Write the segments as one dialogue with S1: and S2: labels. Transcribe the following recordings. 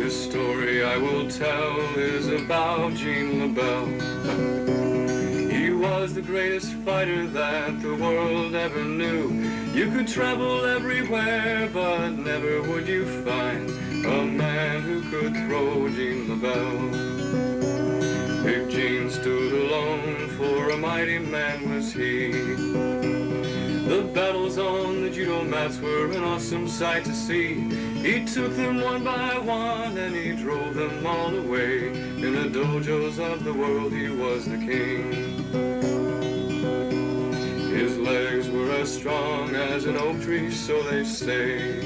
S1: This story I will tell is about Gene LeBell. He was the greatest fighter that the world ever knew. You could travel everywhere, but never would you find a man who could throw Gene LeBell. Big Gene stood alone, for a mighty man was he. The battles on the judo mats were an awesome sight to see. He took them one by one and he drove them all away. In the dojos of the world he was the king. His legs were as strong as an oak tree, so they say.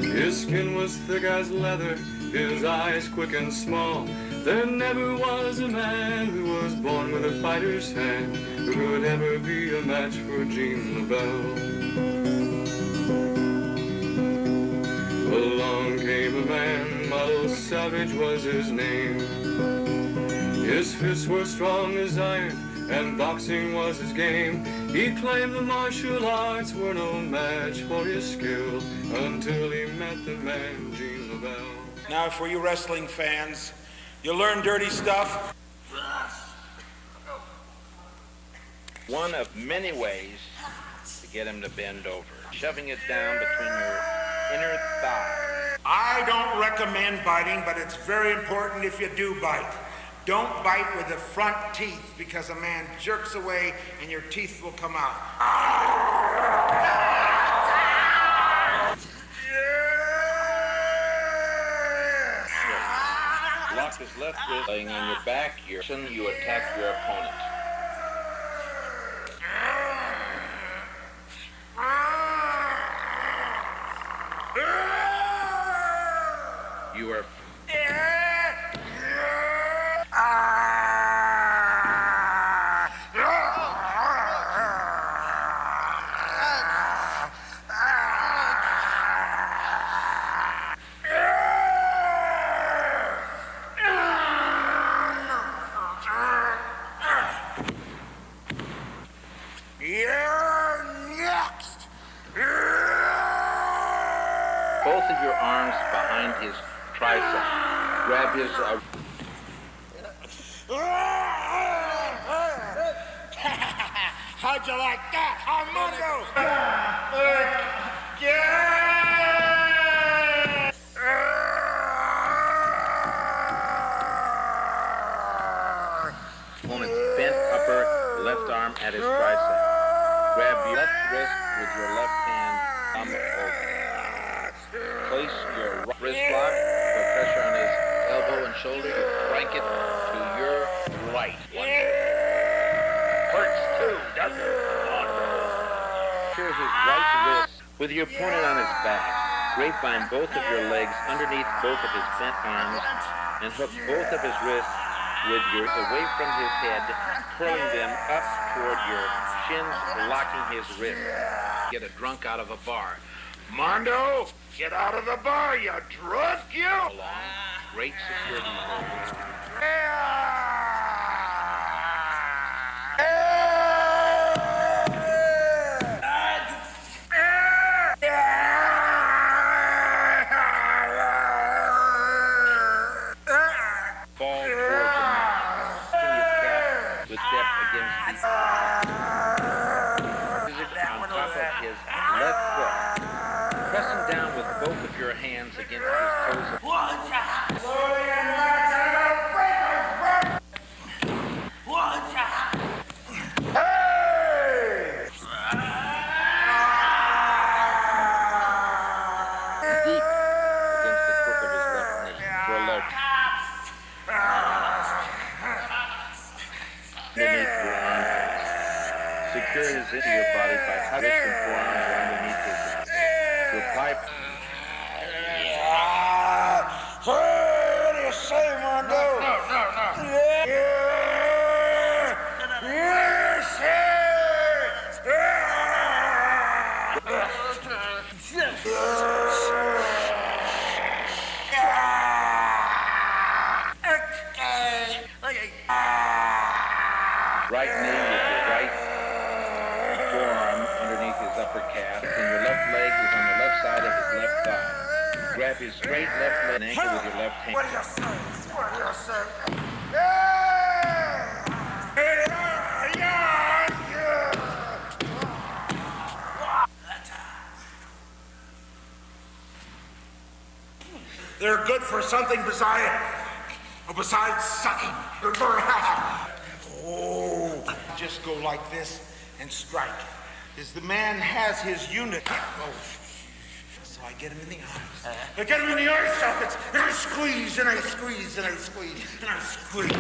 S1: His skin was thick as leather, his eyes quick and small. There never was a man who was born with a fighter's hand who could ever be a match for Gene LeBell. Along came a man, Model Savage was his name. His fists were strong as iron, and boxing was his game. He claimed the martial arts were no match for his skill until he met the man, Gene LeBell.
S2: Now, for you wrestling fans, you learn dirty stuff.
S3: One of many ways to get him to bend over, shoving it down between your inner thigh.
S2: I don't recommend biting, but it's very important if you do bite. Don't bite with the front teeth, because a man jerks away and your teeth will come out.
S3: Lock his left wrist, laying on your back, you attack your opponent. You are both of your arms behind his tricep. Grab his
S2: How'd you like that? Armando!
S3: opponent's bent upper left arm at his tricep. Grab your left wrist with your left hand thumb over. Place your wrist lock, put pressure on his elbow and shoulder, crank it to your right. Hurts too, doesn't it? Secure his right wrist with your opponent on his back. Grapevine both of your legs underneath both of his bent arms and hook both of his wrists with yours away from his head, curling them up toward your shins, locking his wrist. Get a drunk out of a bar. Mondo, get out of the bar, you drunk, you! Great security program. Fall towards him. His calf with depth against the on top of his left foot. Pressing down with both of your hands against his toes. Deep against the crook of his left knee for a low. Underneath your armpits. Secure his into your body by hugging and forearms underneath his to apply.
S2: What do you say, Mondo? No. Yes,
S3: Right knee with your right forearm underneath his upper calf, and your left leg is on the left side of his left up his straight left leg and ankle with your left hand.
S2: What do you say? What do you say? Yeah! They're good for something besides sucking. Oh, just go like this and strike. As the man has his unit. Oh, so I get him in the arms. I get him in the arm sockets, and I squeeze, and I squeeze, and I squeeze, and I squeeze.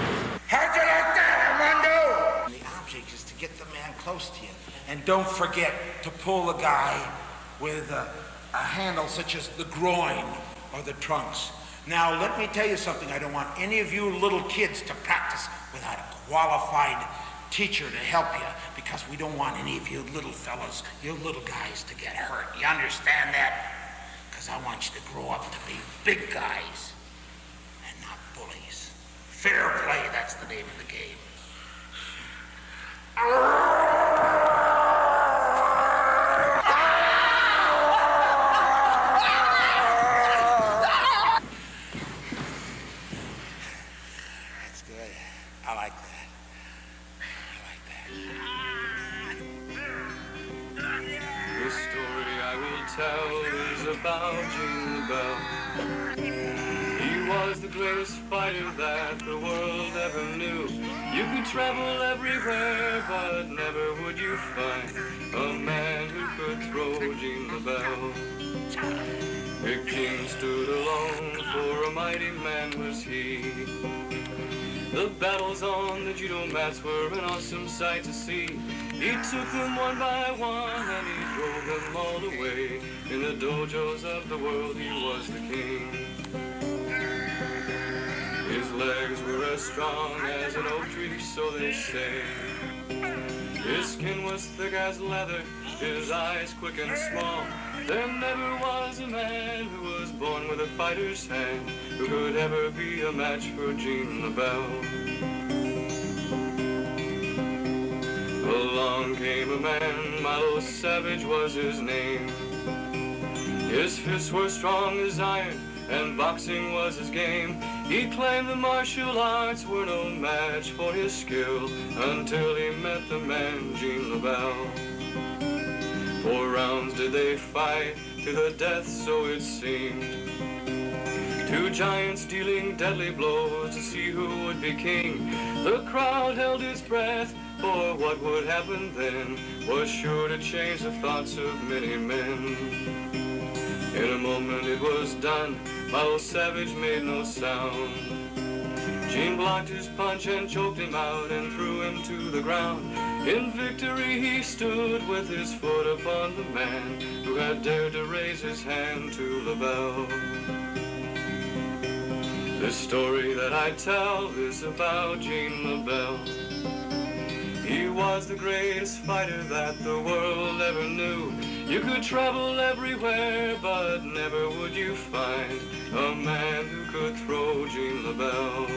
S2: How'd you like that, Armando? The object is to get the man close to you. And don't forget to pull the guy with a handle such as the groin or the trunks. Now, let me tell you something. I don't want any of you little kids to practice without a qualified teacher to help you, because we don't want any of you little fellas, you little guys, to get hurt. You understand that? Because I want you to grow up to be big guys and not bullies. Fair play, that's the name of the game. That's good. I like that.
S1: The story I will tell is about Gene LeBell. He was the greatest fighter that the world ever knew. You could travel everywhere, but never would you find a man who could throw Gene LeBell. Big Gene stood alone, for a mighty man was he. The battles on the judo mats were an awesome sight to see. He took them one by one and he drove them all the way. In the dojos of the world he was the king. His legs were as strong as an oak tree, so they say. His skin was thick as leather, his eyes quick and small. There never was a man who was born with a fighter's hand who could ever be a match for Gene LeBell. Along came a man, Milo Savage was his name. His fists were strong as iron, and boxing was his game. He claimed the martial arts were no match for his skill until he met the man Gene LeBell. 4 rounds did they fight, to the death so it seemed. 2 giants dealing deadly blows to see who would be king. The crowd held its breath, for what would happen then was sure to change the thoughts of many men. In a moment it was done, Milo Savage made no sound. Gene blocked his punch and choked him out and threw him to the ground. In victory he stood with his foot upon the man who had dared to raise his hand to LeBell. This story that I tell is about Gene LeBell. He was the greatest fighter that the world ever knew. You could travel everywhere, but never would you find a man who could throw Gene LeBell.